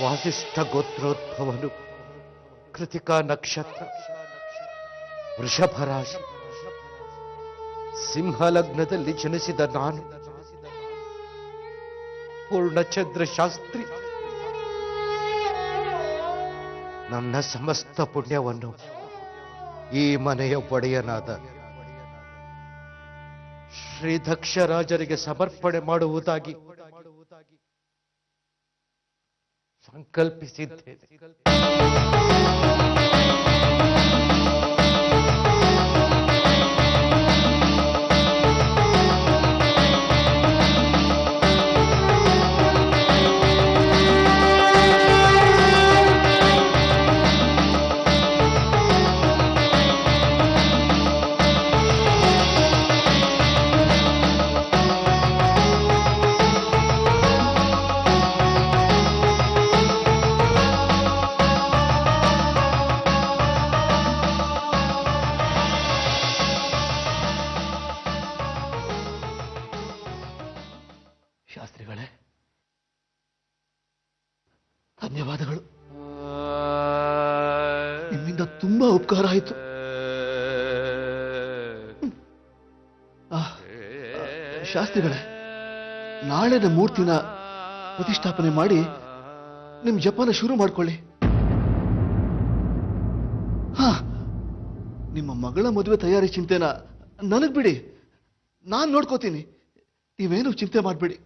ವಾಸಿಷ್ಠ ಗೋತ್ರೋದ್ಭವನು ಕೃತಿಕಾ ನಕ್ಷತ್ರ ವೃಷಭ ರಾಶಿ ಸಿಂಹಲಗ್ನದಲ್ಲಿ ಜನಿಸಿದ ನಾನು ಪೂರ್ಣಚಂದ್ರ ಶಾಸ್ತ್ರಿ ನನ್ನ ಸಮಸ್ತ ಪುಣ್ಯವನ್ನು ಈ ಮನೆಯ ಒಡೆಯನಾದ ಶ್ರೀ ದಕ್ಷರಾಜರಿಗೆ ಸಮರ್ಪಣೆ ಮಾಡುವುದಾಗಿ ಸಂಕಲ್ಪಿಸಿದ್ದೇನೆ. ಶಾಸ್ತ್ರಿಗಳೇ, ಧನ್ಯವಾದಗಳು. ನಿಮ್ಮಿಂದ ತುಂಬಾ ಉಪಕಾರ ಆಯಿತು. ಶಾಸ್ತ್ರಿಗಳೇ, ನಾಳೆನ ಮೂರ್ತಿನ ಪ್ರತಿಷ್ಠಾಪನೆ ಮಾಡಿ ನಿಮ್ ಜಪನ ಶುರು ಮಾಡ್ಕೊಳ್ಳಿ. ನಿಮ್ಮ ಮಗಳ ಮದುವೆ ತಯಾರಿ ಚಿಂತೆನ ನನಗ್ ಬಿಡಿ, ನಾನ್ ನೋಡ್ಕೋತೀನಿ. ನೀವೇನು ಚಿಂತೆ ಮಾಡ್ಬೇಡಿ.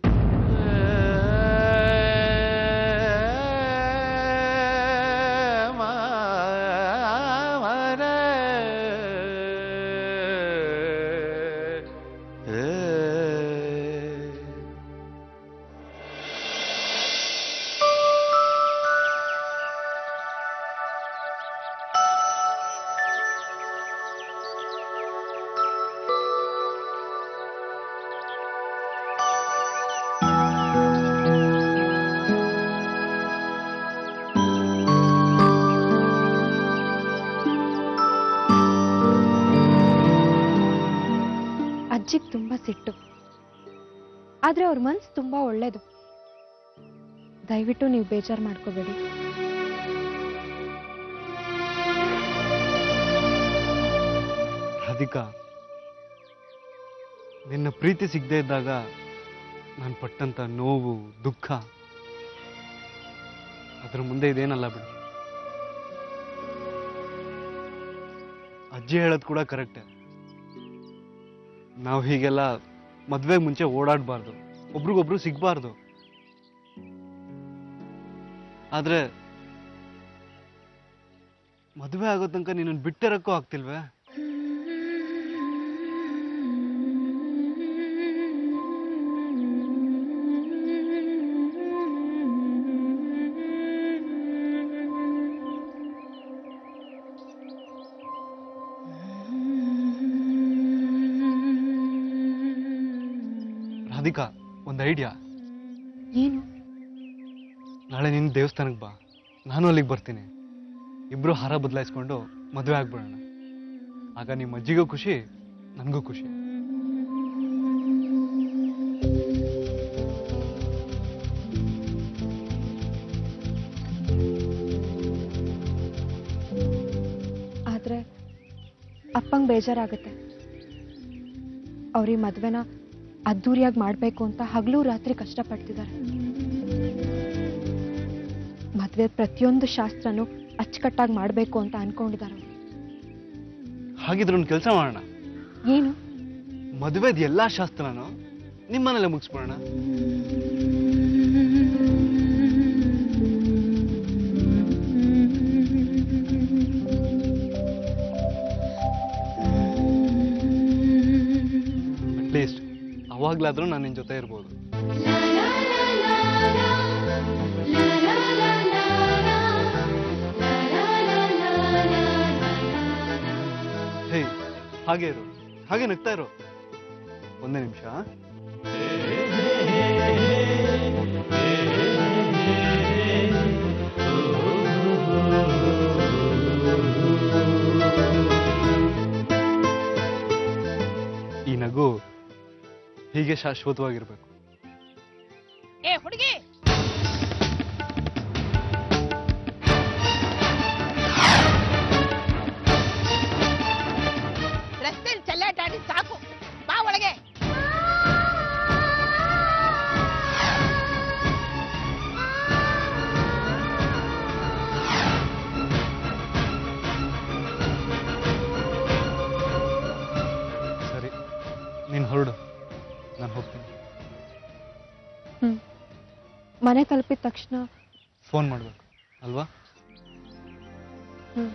ಅಜ್ಜಿಗೆ ತುಂಬಾ ಸಿಟ್ಟು, ಆದ್ರೆ ಅವ್ರ ಮನ್ಸು ತುಂಬಾ ಒಳ್ಳೇದು. ದಯವಿಟ್ಟು ನೀವು ಬೇಜಾರು ಮಾಡ್ಕೋಬೇಡಿ. ರಾಧಿಕಾ, ನಿನ್ನ ಪ್ರೀತಿ ಸಿಗದೆ ಇದ್ದಾಗ ನಾನು ಪಟ್ಟಂತ ನೋವು ದುಃಖ ಅದ್ರ ಮುಂದೆ ಇದೇನಲ್ಲ ಬಿಡು. ಅಜ್ಜಿ ಹೇಳೋದು ಕೂಡ ಕರೆಕ್ಟೇ. ನಾವು ಹೀಗೆಲ್ಲ ಮದ್ವೆಗೆ ಮುಂಚೆ ಓಡಾಡಬಾರ್ದು, ಒಬ್ರಿಗೊಬ್ರು ಸಿಗ್ಬಾರ್ದು. ಆದ್ರೆ ಮದುವೆ ಆಗೋ ತನಕ ನೀನು ಬಿಟ್ಟಿರಕ್ಕೂ ಆಗ್ತಿಲ್ವೇ? ರಾಧಿಕಾ, ಒಂದು ಐಡಿಯಾ. ಏನು? ನಾಳೆ ನಿನ್ನ ದೇವಸ್ಥಾನಕ್ಕೆ ಬಾ, ನಾನು ಅಲ್ಲಿಗೆ ಬರ್ತೀನಿ. ಇಬ್ರು ಹಾರ ಬದಲಾಯಿಸ್ಕೊಂಡು ಮದುವೆ ಆಗ್ಬಿಡೋಣ. ಆಗ ನಿಮ್ಮ ಅಜ್ಜಿಗೂ ಖುಷಿ, ನನಗೂ ಖುಷಿ. ಆದ್ರೆ ಅಪ್ಪಂಗೆ ಬೇಜಾರಾಗುತ್ತೆ. ಅವ್ರಿಗೆ ಮದ್ವೆನ ಅದ್ದೂರಿಯಾಗಿ ಮಾಡ್ಬೇಕು ಅಂತ ಹಗಲು ರಾತ್ರಿ ಕಷ್ಟಪಡ್ತಿದ್ದಾರೆ. ಮದ್ವೆ ಪ್ರತಿಯೊಂದು ಶಾಸ್ತ್ರನೂ ಅಚ್ಚುಕಟ್ಟಾಗಿ ಮಾಡ್ಬೇಕು ಅಂತ ಅನ್ಕೊಂಡಿದ್ದಾರೆ. ಹಾಗಿದ್ರೆ ಒಂದು ಕೆಲಸ ಮಾಡೋಣ. ಏನು? ಮದುವೆದ ಎಲ್ಲಾ ಶಾಸ್ತ್ರನೂ ನಿಮ್ಮನೆಲ್ಲ ಮುಗಿಸ್ಬಿಡೋಣ. ಅಟ್ಲೀಸ್ಟ್ ಅವಾಗ್ಲಾದ್ರೂ ನಾನು ನಿನ್ ಜೊತೆ ಇರ್ಬೋದು. ಹೇ, ಹಾಗೆ ಇರು, ಹಾಗೆ ನಗ್ತಾ ಇರು. ಒಂದೇ ನಿಮಿಷ. ಈ ನಗು ಹೀಗೆ ಶಾಶ್ವತವಾಗಿರ್ಬೇಕು. ಏ ಹುಡುಗಿ, ಮನೆ ತಲುಪಿದ ತಕ್ಷಣ ಫೋನ್ ಮಾಡಬೇಕು ಅಲ್ವಾ? ಹ್ಮ್.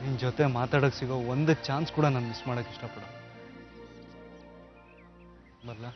ನಿನ್ ಜೊತೆ ಮಾತಾಡಕ್ ಸಿಗೋ ಒಂದು ಚಾನ್ಸ್ ಕೂಡ ನಾನು ಮಿಸ್ ಮಾಡಕ್ ಇಷ್ಟಪಡ. ಬರ್ಲಾ?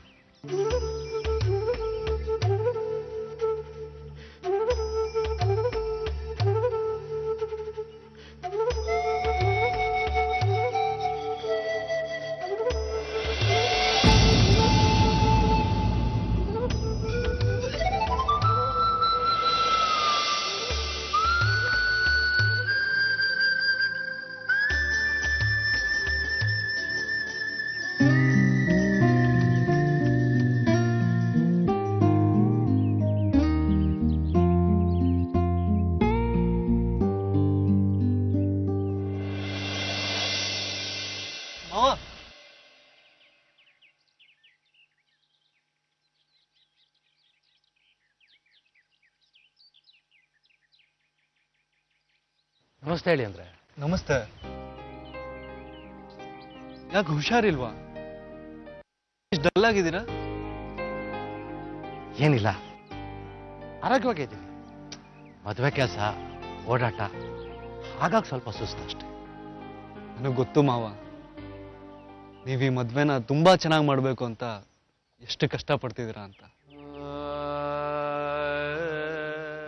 ಮಾವ, ನಮಸ್ತೆ ಹೇಳಿ ಅಂದ್ರೆ. ನಮಸ್ತೆ. ಯಾಕೆ ಹುಷಾರಿಲ್ವಾ? ಇಷ್ಟು ಡಲ್ ಆಗಿದ್ದೀರಾ? ಏನಿಲ್ಲ, ಆರೋಗ್ಯವಾಗಿದ್ದೀನಿ. ಮದುವೆ ಕೆಲಸ, ಓಡಾಟ, ಹಾಗಾಗಿ ಸ್ವಲ್ಪ ಸುಸ್ತು ಅಷ್ಟೆ. ನನಗೆ ಗೊತ್ತು ಮಾವ, ನೀವು ಈ ಮದ್ವೆನ ತುಂಬಾ ಚೆನ್ನಾಗಿ ಮಾಡ್ಬೇಕು ಅಂತ ಎಷ್ಟು ಕಷ್ಟಪಡ್ತಿದ್ದೀರಾ ಅಂತ.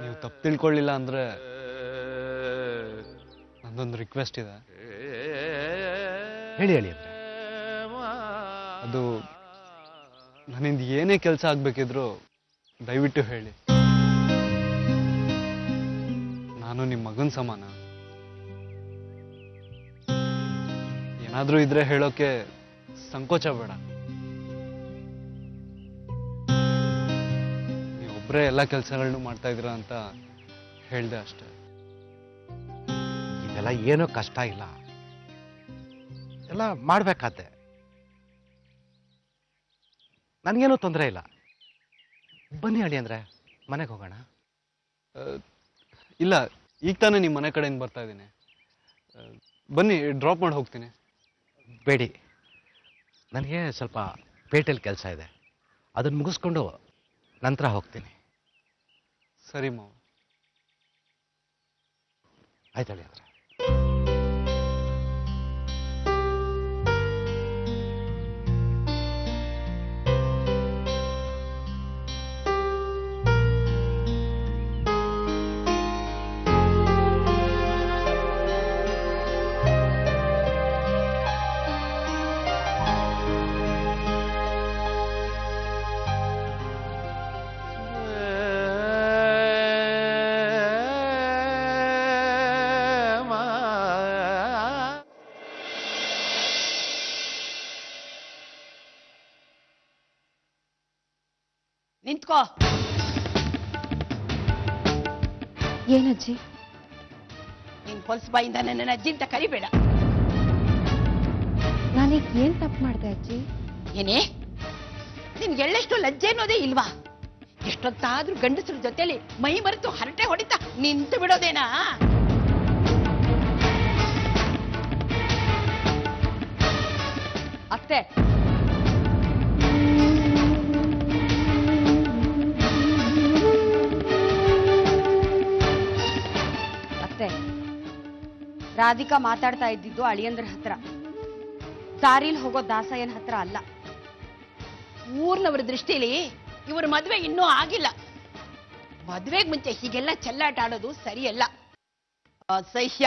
ನೀವು ತಪ್ಪು ತಿಳ್ಕೊಳ್ಳಿಲ್ಲ ಅಂದ್ರೆ ನಂದೊಂದು ರಿಕ್ವೆಸ್ಟ್ ಇದೆ. ಹೇಳಿ ಹೇಳಿ ಅಂದ್ರೆ. ಅದು ನನ್ನಿಂದ ಏನೇ ಕೆಲಸ ಆಗ್ಬೇಕಿದ್ರು ದಯವಿಟ್ಟು ಹೇಳಿ. ನಾನು ನಿಮ್ಮ ಮಗನ ಸಮಾನ. ಏನಾದ್ರೂ ಇದ್ರೆ ಹೇಳೋಕೆ ಸಂಕೋಚ ಬೇಡ. ನೀವೊಬ್ಬರೇ ಎಲ್ಲ ಕೆಲಸಗಳನ್ನೂ ಮಾಡ್ತಾ ಇದ್ದೀರಾ ಅಂತ ಹೇಳ್ದೆ ಅಷ್ಟೆ. ಇದೆಲ್ಲ ಏನೂ ಕಷ್ಟ ಇಲ್ಲ, ಎಲ್ಲ ಮಾಡ್ಬೇಕಾದ್ದೆ. ನನಗೇನೂ ತೊಂದರೆ ಇಲ್ಲ. ಬನ್ನಿ ಹೇಳಿ ಅಂದ್ರೆ, ಮನೆಗೆ ಹೋಗೋಣ. ಇಲ್ಲ, ಈಗ ತಾನೇ ನಿಮ್ಮ ಮನೆ ಕಡೆಯಿಂದ ಬರ್ತಾ ಇದ್ದೀನಿ. ಬನ್ನಿ, ಡ್ರಾಪ್ ಮಾಡಿ ಹೋಗ್ತೀನಿ. ಬೇಡಿ, ನನಗೆ ಸ್ವಲ್ಪ ಪೇಟೆಯಲ್ಲಿ ಕೆಲಸ ಇದೆ, ಅದನ್ನು ಮುಗಿಸ್ಕೊಂಡು ನಂತರ ಹೋಗ್ತೀನಿ. ಸರಿ ಮಾವ. ಆಯ್ತಳಿ ಅಂದ್ರೆ. ನಿಂತ್ಕೋ. ಏನಜ್ಜಿ? ನಿನ್ ಹೊಲ್ಸ್ ಬಾಯಿಂದ ನನ್ನ ಅಜ್ಜಿ ಅಂತ ಕರಿಬೇಡ. ನಾನೀಗ ಏನ್ ತಪ್ಪು ಮಾಡ್ದೆ ಅಜ್ಜಿ? ಏನೇ, ನಿನ್ಗೆ ಎಳ್ಳೆಷ್ಟು ಲಜ್ಜೆ ಅನ್ನೋದೇ ಇಲ್ವಾ? ಎಷ್ಟೊತ್ತಾದ್ರೂ ಗಂಡಸರ ಜೊತೆಲಿ ಮೈ ಮರೆತು ಹರಟೆ ಹೊಡಿತಾ ನಿಂತು ಬಿಡೋದೇನಾ? ಅತ್ತೆ, ಅತ್ತೆ, ರಾಧಿಕಾ ಮಾತಾಡ್ತಾ ಇದ್ದಿದ್ದು ಅಳಿಯಂದ್ರ ಹತ್ರ, ದಾರಿಲ್ ಹೋಗೋ ದಾಸಯ್ಯನ ಹತ್ರ ಅಲ್ಲ. ಊರ್ನವರ ದೃಷ್ಟಿಲಿ ಇವ್ರ ಮದ್ವೆ ಇನ್ನೂ ಆಗಿಲ್ಲ. ಮದ್ವೆಗ್ ಮುಂಚೆ ಹೀಗೆಲ್ಲ ಚೆಲ್ಲಾಟ ಆಡೋದು ಸರಿಯಲ್ಲ, ಅಸಹ್ಯ.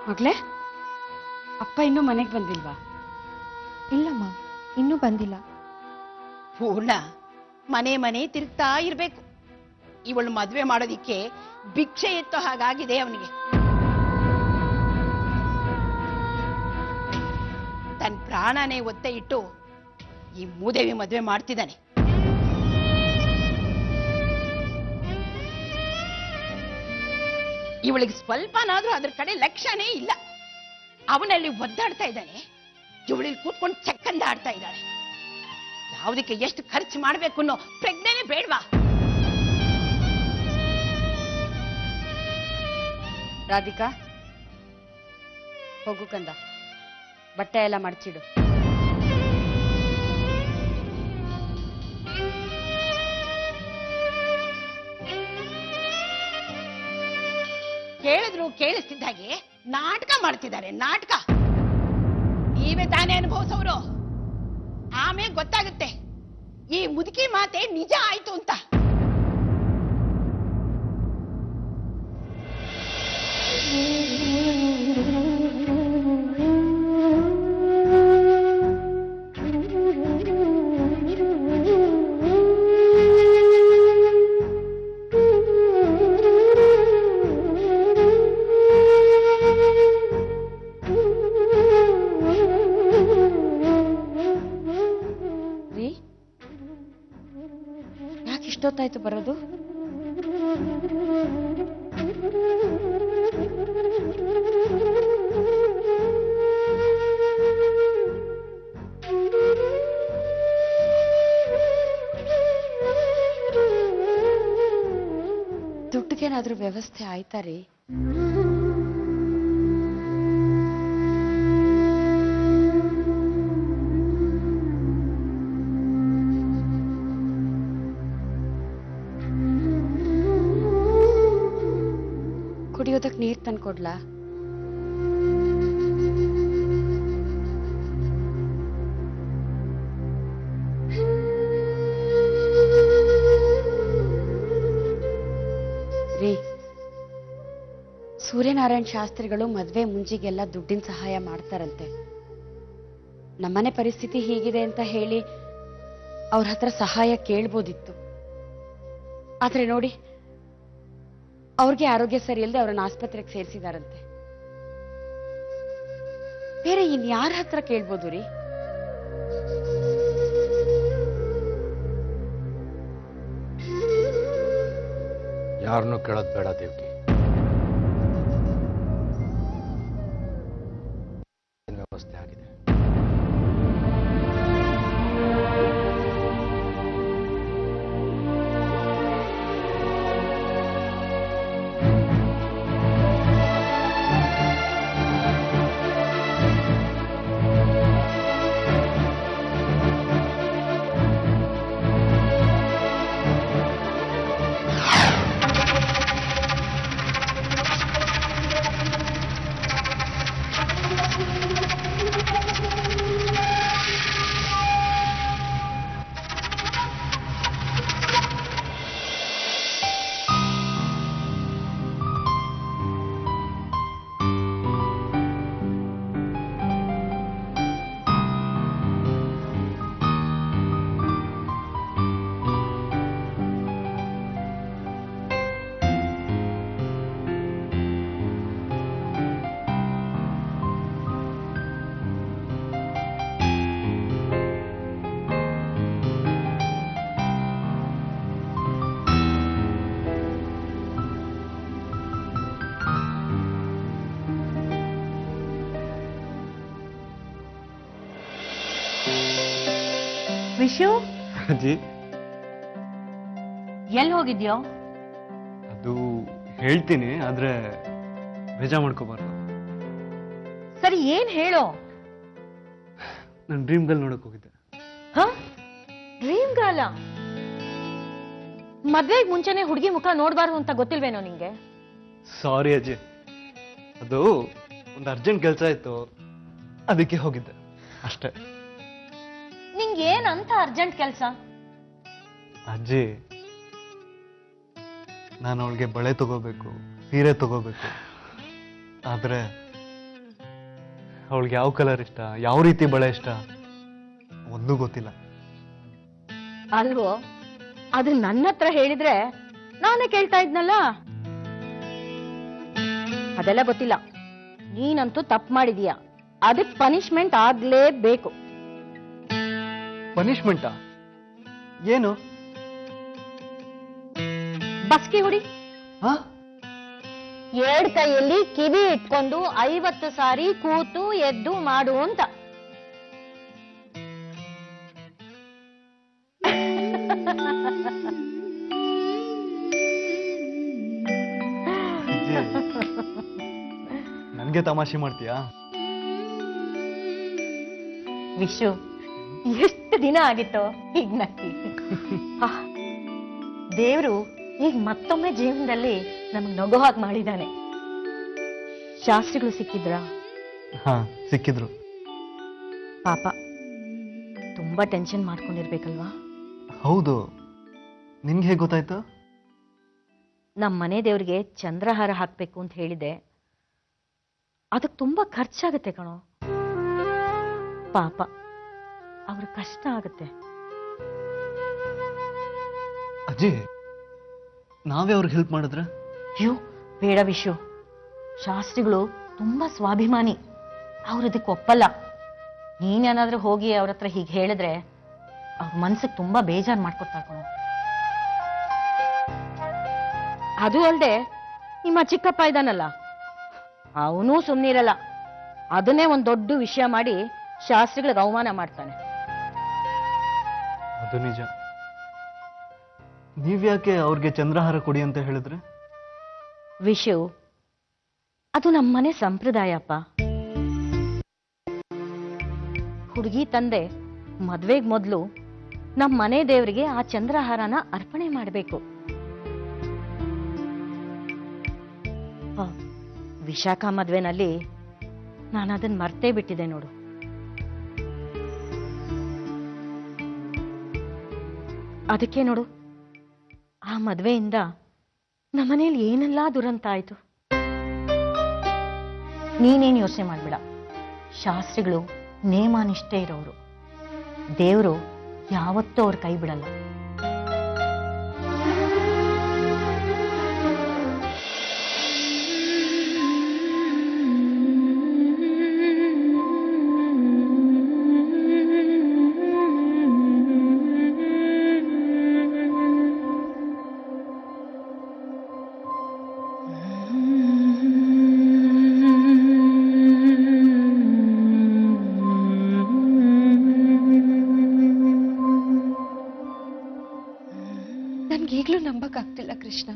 ಮಗ್ಲೇ, ಅಪ್ಪ ಇನ್ನೂ ಮನೆಗೆ ಬಂದಿಲ್ವಾ? ಇಲ್ಲಮ್ಮ, ಇನ್ನೂ ಬಂದಿಲ್ಲ. ಪೂರ್ಣ ಮನೆ ಮನೆ ತಿರುಗ್ತಾ ಇರ್ಬೇಕು. ಇವಳು ಮದ್ವೆ ಮಾಡೋದಿಕ್ಕೆ ಭಿಕ್ಷೆ ಎತ್ತೋ ಹಾಗಾಗಿದೆ ಅವನಿಗೆ. ತನ್ನ ಪ್ರಾಣನೇ ಒತ್ತೆ ಇಟ್ಟು ಈ ಮೂದೇವಿ ಮದ್ವೆ ಮಾಡ್ತಿದ್ದಾನೆ. ಇವಳಿಗೆ ಸ್ವಲ್ಪನಾದ್ರೂ ಅದ್ರ ಕಡೆ ಲಕ್ಷ್ಯನೇ ಇಲ್ಲ. ಅವನಲ್ಲಿ ಒದ್ದಾಡ್ತಾ ಇದ್ದಾನೆ, ಇವಳಿಗೆ ಕೂತ್ಕೊಂಡು ಚಕ್ಕಂದ ಆಡ್ತಾ ಇದ್ದಾಳೆ. ಯಾವುದಕ್ಕೆ ಎಷ್ಟು ಖರ್ಚು ಮಾಡ್ಬೇಕು ಅನ್ನೋ ಪ್ರಜ್ಞೆನೇ ಬೇಡ್ವಾ? ರಾಧಿಕಾ, ಹೋಗು ಕಂದ. ಬಟ್ಟೆ ಎಲ್ಲ ಮಡ್ಚಿಡು. ಕೇಳಿದ್ರು ಕೇಳಿಸ್ತಿದ್ದ ಹಾಗೆ ನಾಟಕ ಮಾಡ್ತಿದ್ದಾರೆ, ನಾಟಕ. ನೀವೇ ತಾನೇ ಅನುಭವಿಸೋರು. ಆಮೇಲೆ ಗೊತ್ತಾಗುತ್ತೆ ಈ ಮುದುಕಿ ಮಾತೆ ನಿಜ ಆಯ್ತು ಅಂತ. ರೀ, ಯಾಕೆ ಇಷ್ಟೊತ್ತಾಯ್ತು ಬರೋದು? ದುಡ್ಡಿಗೇನಾದ್ರೂ ವ್ಯವಸ್ಥೆ ಆಯ್ತಾ ರೀ? ಕುಡಿಯೋದಕ್ಕೆ ನೀರು ತಂದ್ಕೊಡ್ಲಾ? ರೀ, ಸೂರ್ಯನಾರಾಯಣ್ ಶಾಸ್ತ್ರಿಗಳು ಮದ್ವೆ ಮುಂಜಿಗೆಲ್ಲ ದುಡ್ಡಿನ ಸಹಾಯ ಮಾಡ್ತಾರಂತೆ. ನಮ್ಮನೆ ಪರಿಸ್ಥಿತಿ ಹೀಗಿದೆ ಅಂತ ಹೇಳಿ ಅವ್ರ ಹತ್ರ ಸಹಾಯ ಕೇಳ್ಬೋದಿತ್ತು. ಆದ್ರೆ ನೋಡಿ, ಅವ್ರಿಗೆ ಆರೋಗ್ಯ ಸರಿ ಇಲ್ಲದೆ ಅವ್ರನ್ನ ಆಸ್ಪತ್ರೆಗೆ ಸೇರಿಸಿದಾರಂತೆ. ಬೇರೆ ಇನ್ಯಾರ ಹತ್ರ ಕೇಳ್ಬೋದು ರೀ? ಯಾರನ್ನೂ ಕೇಳೋದು ಬೇಡ ದೇವ್ಕಿ. ವ್ಯವಸ್ಥೆ ಆಗಿದೆ. ವಿಶು, ಅಜ್ಜಿ, ಎಲ್ಲಿ ಹೋಗಿದ್ಯೋ? ಅದು ಹೇಳ್ತೀನಿ, ಆದ್ರೆ ಬೇಜಾರ್ ಮಾಡ್ಕೋಬಾರ್ದು. ಸರಿ, ಏನ್ ಹೇಳೋ? ನಾನು ಡ್ರೀಮ್ ಗರ್ಲ್ ನೋಡಕ್ ಹೋಗಿದ್ದೆ. ಹ? ಡ್ರೀಮ್ ಗರ್ಲ? ಮದ್ವೆಗ್ ಮುಂಚೆನೆ ಹುಡುಗಿ ಮುಖ ನೋಡ್ಬಾರ್ದು ಅಂತ ಗೊತ್ತಿಲ್ವೇನೋ ನಿಂಗೆ? ಸಾರಿ ಅಜ್ಜಿ, ಅದು ಒಂದು ಅರ್ಜೆಂಟ್ ಕೆಲಸ ಇತ್ತು, ಅದಕ್ಕೆ ಹೋಗಿದ್ದೆ ಅಷ್ಟೇ. ನಿಂಗೆ ಏನಂತ ಅರ್ಜೆಂಟ್ ಕೆಲ್ಸ? ಅಜ್ಜಿ, ನಾನು ಅವಳಿಗೆ ಬಳೆ ತಗೋಬೇಕು, ಸೀರೆ ತಗೋಬೇಕು. ಆದ್ರೆ ಅವಳಿಗೆ ಯಾವ ಕಲರ್ ಇಷ್ಟ, ಯಾವ ರೀತಿ ಬಳೆ ಇಷ್ಟ ಒಂದೂ ಗೊತ್ತಿಲ್ಲ. ಅಲ್ವೋ? ಅದು ನನ್ನ ಹತ್ರ ಹೇಳಿದ್ರೆ ನಾನೇ ಕೇಳ್ತಾ ಇದ್ನಲ್ಲ. ಅದೆಲ್ಲ ಗೊತ್ತಿಲ್ಲ. ನೀನಂತೂ ತಪ್ಪು ಮಾಡಿದೀಯ, ಅದಕ್ಕೆ ಪನಿಷ್ಮೆಂಟ್ ಆಗ್ಲೇಬೇಕು. ಪನಿಷ್ಮೆಂಟಾ? ಏನು? ಬಸ್ಕಿ ಹುಡಿ. ಎರಡ್ ಕೈಯಲ್ಲಿ ಕಿವಿ ಇಟ್ಕೊಂಡು 50 ಸಾರಿ ಕೂತು ಎದ್ದು ಮಾಡು ಅಂತ. ನನ್ಗೆ ತಮಾಷೆ ಮಾಡ್ತೀಯಾ? ವಿಶು ಎಷ್ಟು ದಿನ ಆಗಿತ್ತೋ ಈಗ ನಕ್ಕಿ. ದೇವ್ರು ಈಗ ಮತ್ತೊಮ್ಮೆ ಜೀವನದಲ್ಲಿ ನಮ್ಗೆ ನಗು ಹಾಗೆ ಮಾಡಿದ್ದಾನೆ. ಶಾಸ್ತ್ರಿಗಳು ಸಿಕ್ಕಿದ್ರಾ? ಹಾ, ಸಿಕ್ಕಿದ್ರು. ಪಾಪ ತುಂಬಾ ಟೆನ್ಷನ್ ಮಾಡ್ಕೊಂಡಿರ್ಬೇಕಲ್ವಾ? ಹೌದು. ನಿನ್ಗೆ ಹೇಗೆ ಗೊತ್ತಾಯ್ತು? ನಮ್ಮ ಮನೆ ದೇವ್ರಿಗೆ ಚಂದ್ರಹಾರ ಹಾಕ್ಬೇಕು ಅಂತ ಹೇಳಿದೆ. ಅದಕ್ಕೆ ತುಂಬಾ ಖರ್ಚಾಗತ್ತೆ ಕಣೋ. ಪಾಪ ಅವ್ರ ಕಷ್ಟ ಆಗತ್ತೆ. ಅಜ್ಜಿ, ನಾವೇ ಅವ್ರಿಗೆ ಹೆಲ್ಪ್ ಮಾಡಿದ್ರ? ಅಯ್ಯೋ ಬೇಡ ವಿಶು, ಶಾಸ್ತ್ರಿಗಳು ತುಂಬಾ ಸ್ವಾಭಿಮಾನಿ, ಅವ್ರು ಅದಕ್ಕೆ ಒಪ್ಪಲ್ಲ. ನೀನೇನಾದ್ರೂ ಹೋಗಿ ಅವ್ರ ಹತ್ರ ಹೀಗೆ ಹೇಳಿದ್ರೆ ಅವ್ರ ಮನ್ಸಿಗೆ ತುಂಬಾ ಬೇಜಾರು ಮಾಡ್ಕೊಡ್ತಾರೆ ಕಣೋ. ಅದು ಅಲ್ಲದೆ ನಿಮ್ಮ ಚಿಕ್ಕಪ್ಪ ಇದ್ದಾನಲ್ಲ, ಅವನೂ ಸುಮ್ಮನಿರಲ್ಲ. ಅದನ್ನೇ ಒಂದು ದೊಡ್ಡ ವಿಷಯ ಮಾಡಿ ಶಾಸ್ತ್ರಿಗಳಿಗೆ ಅವಮಾನ ಮಾಡ್ತಾನೆ. ಅದು ನಿಜ. ನೀವ್ಯಾಕೆ ಅವ್ರಿಗೆ ಚಂದ್ರಹಾರ ಕೊಡಿ ಅಂತ ಹೇಳಿದ್ರೆ? ವಿಷು, ಅದು ನಮ್ಮನೆ ಸಂಪ್ರದಾಯಪ್ಪ. ಹುಡುಗಿ ತಂದೆ ಮದ್ವೆಗ್ ಮೊದಲು ನಮ್ಮ ಮನೆ ದೇವರಿಗೆ ಆ ಚಂದ್ರಹಾರನ ಅರ್ಪಣೆ ಮಾಡಬೇಕು. ವಿಶಾಖ ಮದ್ವೆನಲ್ಲಿ ನಾನು ಅದನ್ನ ಮರ್ತೇ ಬಿಟ್ಟಿದ್ದೆ ನೋಡು. ಅದಕ್ಕೆ ನೋಡು, ಆ ಮದ್ವೆಯಿಂದ ನಮ್ಮನೇಲಿ ಏನೆಲ್ಲ ದುರಂತ ಆಯ್ತು. ನೀನೇನು ಯೋಚನೆ ಮಾಡ್ಬೇಡ. ಶಾಸ್ತ್ರಿಗಳು ನೇಮ ನಿಷ್ಠೆ ಇರೋರು. ದೇವರು ಯಾವತ್ತೂ ಅವ್ರ ಕೈ ಬಿಡಲ್ಲ. ನನ್ಗೀಗ್ಲೂ ನಂಬಕ್ಕಾಗ್ತಿಲ್ಲ ಕೃಷ್ಣ.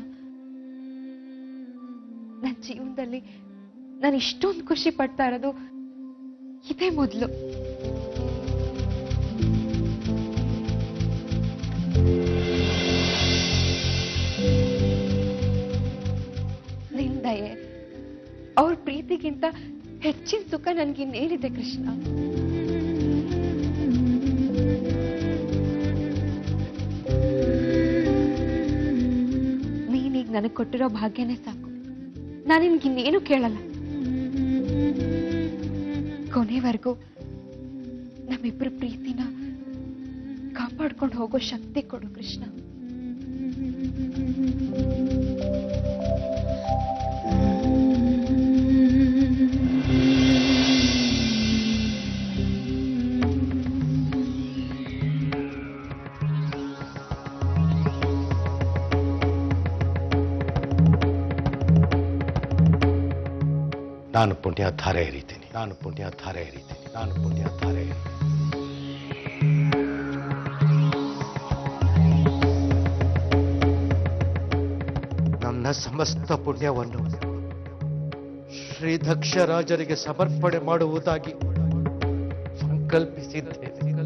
ನನ್ನ ಜೀವನದಲ್ಲಿ ನಾನು ಇಷ್ಟೊಂದು ಖುಷಿ ಪಡ್ತಾ ಇರೋದು ಇದೇ ಮೊದಲು. ನಿನ್ ದಯೆ, ಅವ್ರ ಪ್ರೀತಿಗಿಂತ ಹೆಚ್ಚಿನ ಸುಖ ನನ್ಗಿನ್ನೇನಿದೆ ಕೃಷ್ಣ. ನೀನೀಗ ನನಗೆ ಕೊಟ್ಟಿರೋ ಭಾಗ್ಯನೇ ಸಾಕು. ನಾನು ನಿನ್ಗಿನ್ನೇನು ಕೇಳಲ್ಲ. ಕೊನೆವರೆಗೂ ನಮ್ಮಿಬ್ಬರ ಪ್ರೀತಿನ ಕಾಪಾಡ್ಕೊಂಡು ಹೋಗೋ ಶಕ್ತಿ ಕೊಡು ಕೃಷ್ಣ. ನಾನು ಪುಣ್ಯಧಾರೆ ಎರಿತೀನಿ, ನಾನು ಪುಣ್ಯಧಾರೆ ಎರಿತೀನಿ, ನಾನು ಪುಣ್ಯಧಾರೆ ಎರಿತೀನಿ. ನನ್ನ ಸಮಸ್ತ ಪುಣ್ಯವನ್ನು ಶ್ರೀ ದಕ್ಷರಾಜರಿಗೆ ಸಮರ್ಪಣೆ ಮಾಡುವುದಾಗಿ ಸಂಕಲ್ಪಿಸಿದ್ದೇನೆ.